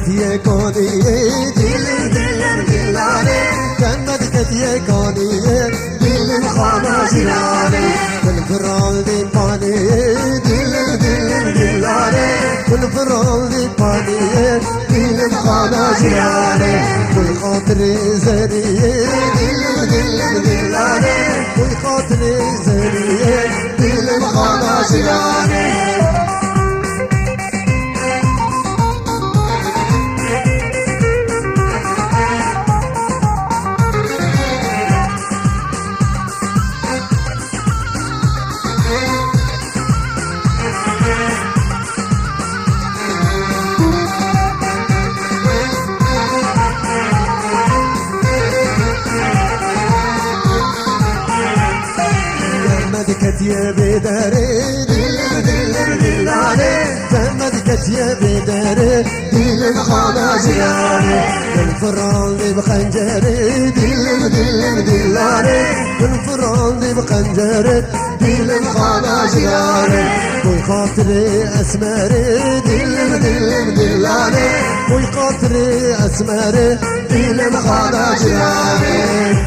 كتيكوني دل دل دلاني جنة كتيكوني دل خانا جلاني بالفرال دي باني دل دل دلاني بالفرال دي باني دل خانا جلاني والخاطر زري دل دل دلاني والخاطر زري دل خانا جلاني يا بداري دل دل دلاني جمدك يا بداري دل خانا جياني بالفران دي بخنجري دل دل دلاني بالفران دي بخنجري دل خانا جياني ويخاطري اسمري دل دل دلاني ويخاطري اسمري دل خانا جياني